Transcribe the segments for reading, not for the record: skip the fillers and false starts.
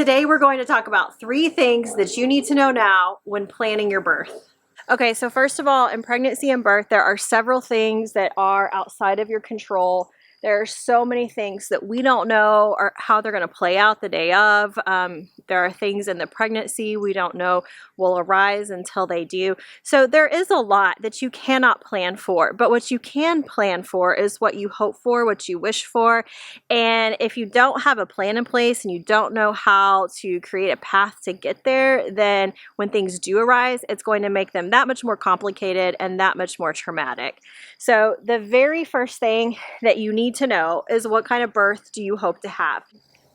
Today we're going to talk about 3 things that you need to know now when planning your birth. Okay, so first of all, in pregnancy and birth, there are several things that are outside of your control. There are so many things that we don't know or how they're going to play out the day of. There are things in the pregnancy we don't know will arise until they do. So there is a lot that you cannot plan for, but what you can plan for is what you hope for, what you wish for. And if you don't have a plan in place and you don't know how to create a path to get there, then when things do arise, it's going to make them that much more complicated and that much more traumatic. So the very first thing that you need to know is, what kind of birth do you hope to have?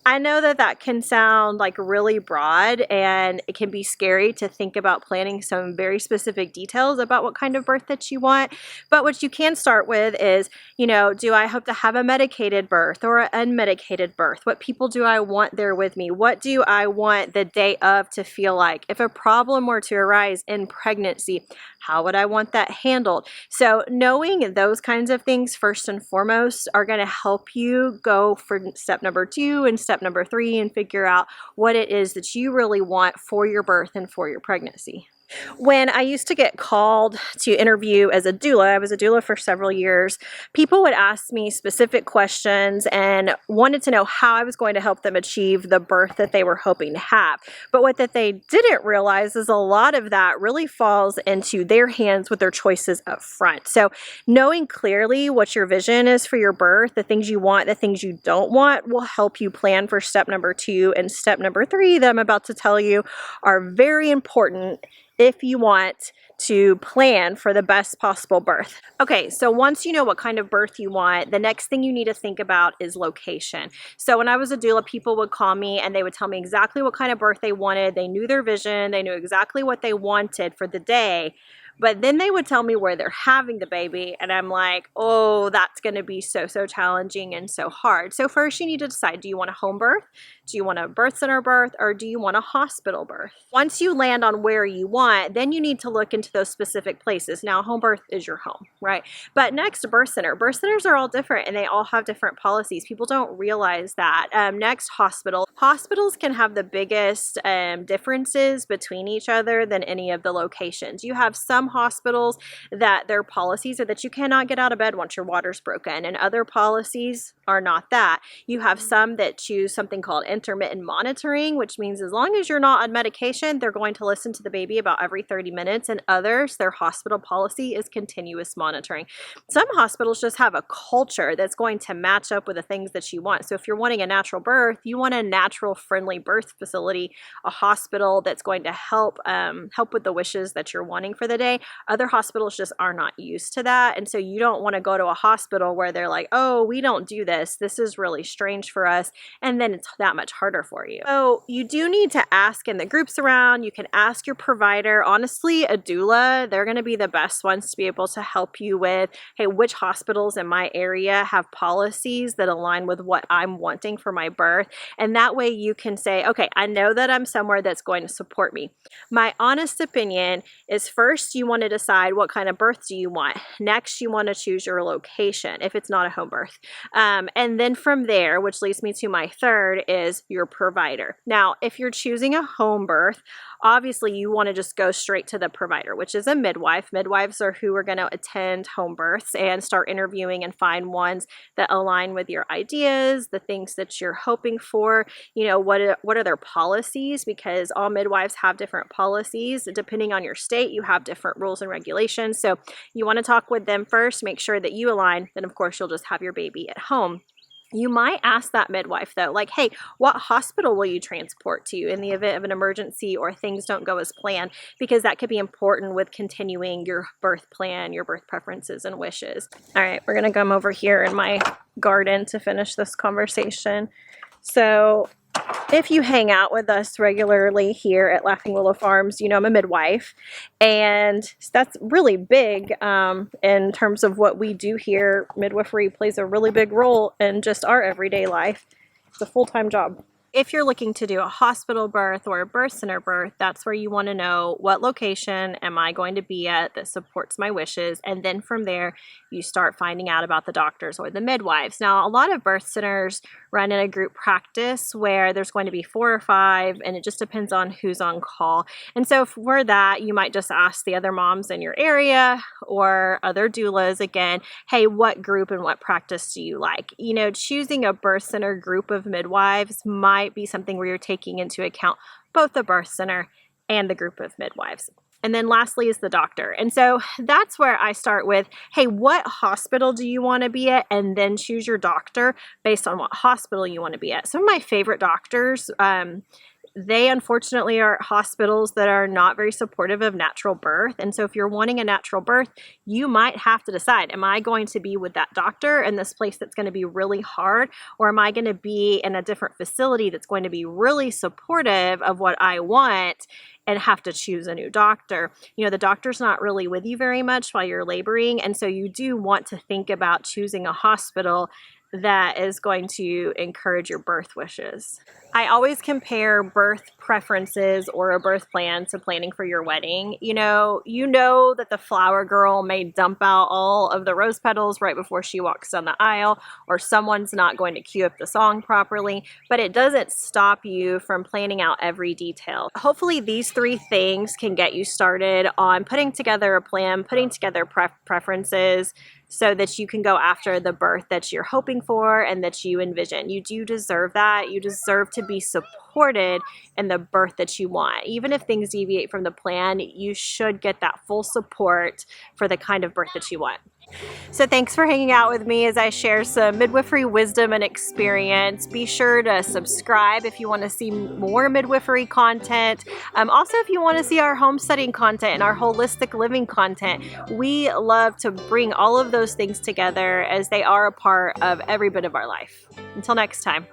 I know that that can sound like really broad, and it can be scary to think about planning some very specific details about what kind of birth that you want. But what you can start with is, do I hope to have a medicated birth or an unmedicated birth? What people do I want there with me? What do I want the day of to feel like? If a problem were to arise in pregnancy, how would I want that handled? So knowing those kinds of things first and foremost are going to help you go for step number 2 and step number 3 and figure out what it is that you really want for your birth and for your pregnancy. When I used to get called to interview as a doula, I was a doula for several years, people would ask me specific questions and wanted to know how I was going to help them achieve the birth that they were hoping to have. But what that they didn't realize is a lot of that really falls into their hands with their choices up front. So knowing clearly what your vision is for your birth, the things you want, the things you don't want, will help you plan for step number 2 and step number 3 that I'm about to tell you are very important if you want to plan for the best possible birth. Okay, so once you know what kind of birth you want, the next thing you need to think about is location. So when I was a doula, people would call me and they would tell me exactly what kind of birth they wanted. They knew their vision, they knew exactly what they wanted for the day. But then they would tell me where they're having the baby, and I'm like, oh, that's going to be so challenging and so hard. So first you need to decide, do you want a home birth? Do you want a birth center birth, or do you want a hospital birth? Once you land on where you want, then you need to look into those specific places. Now, home birth is your home, right? But next, birth center. Birth centers are all different, and they all have different policies. People don't realize that. Next, hospital. Hospitals can have the biggest differences between each other than any of the locations. You have some hospitals that their policies are that you cannot get out of bed once your water's broken, and other policies are not that. You have some that choose something called intermittent monitoring, which means as long as you're not on medication, they're going to listen to the baby about every 30 minutes, and others, their hospital policy is continuous monitoring. Some hospitals just have a culture that's going to match up with the things that you want. So if you're wanting a natural birth, you want a natural friendly birth facility, a hospital that's going to help with the wishes that you're wanting for the day. Other hospitals just are not used to that, and so you don't want to go to a hospital where they're like, oh, we don't do this is really strange for us, and then it's that much harder for you. So you do need to ask in the groups around. You can ask your provider. Honestly, a doula, they're going to be the best ones to be able to help you with, hey, which hospitals in my area have policies that align with what I'm wanting for my birth, and that way you can say, okay, I know that I'm somewhere that's going to support me. My honest opinion is, first, you want to decide what kind of birth do you want. Next, you want to choose your location if it's not a home birth. And then from there, which leads me to my third, is your provider. Now, if you're choosing a home birth, obviously you want to just go straight to the provider, which is a midwife. Midwives are who are going to attend home births and start interviewing and find ones that align with your ideas, the things that you're hoping for. What are their policies? Because all midwives have different policies. Depending on your state, you have different rules and regulations. So you want to talk with them first, make sure that you align. Then, of course, you'll just have your baby at home. You might ask that midwife, though, like, hey, what hospital will you transport to in the event of an emergency or things don't go as planned? Because that could be important with continuing your birth plan, your birth preferences and wishes. All right, we're going to come over here in my garden to finish this conversation. So if you hang out with us regularly here at Laughing Willow Farms, you know I'm a midwife, and that's really big in terms of what we do here. Midwifery plays a really big role in just our everyday life. It's a full-time job. If you're looking to do a hospital birth or a birth center birth, that's where you want to know, what location am I going to be at that supports my wishes? And then from there, you start finding out about the doctors or the midwives. Now, a lot of birth centers run in a group practice where there's going to be 4 or 5, and it just depends on who's on call. And so for that, you might just ask the other moms in your area or other doulas again, hey, what group and what practice do you like? You know, choosing a birth center group of midwives might be something where you're taking into account both the birth center and the group of midwives. And then lastly is the doctor. And so that's where I start with, hey, what hospital do you want to be at? And then choose your doctor based on what hospital you want to be at. Some of my favorite doctors, they unfortunately are at hospitals that are not very supportive of natural birth. And so if you're wanting a natural birth, you might have to decide, am I going to be with that doctor in this place that's going to be really hard? Or am I going to be in a different facility that's going to be really supportive of what I want and have to choose a new doctor? You know, the doctor's not really with you very much while you're laboring. And so you do want to think about choosing a hospital that is going to encourage your birth wishes. I always compare birth preferences or a birth plan to planning for your wedding. You know that the flower girl may dump out all of the rose petals right before she walks down the aisle, or someone's not going to cue up the song properly, but it doesn't stop you from planning out every detail. Hopefully these 3 things can get you started on putting together a plan, putting together preferences, so that you can go after the birth that you're hoping for and that you envision. You do deserve that. You deserve to be supported in the birth that you want. Even if things deviate from the plan, you should get that full support for the kind of birth that you want. So thanks for hanging out with me as I share some midwifery wisdom and experience. Be sure to subscribe if you want to see more midwifery content. Also, if you want to see our homesteading content and our holistic living content, we love to bring all of those things together as they are a part of every bit of our life. Until next time.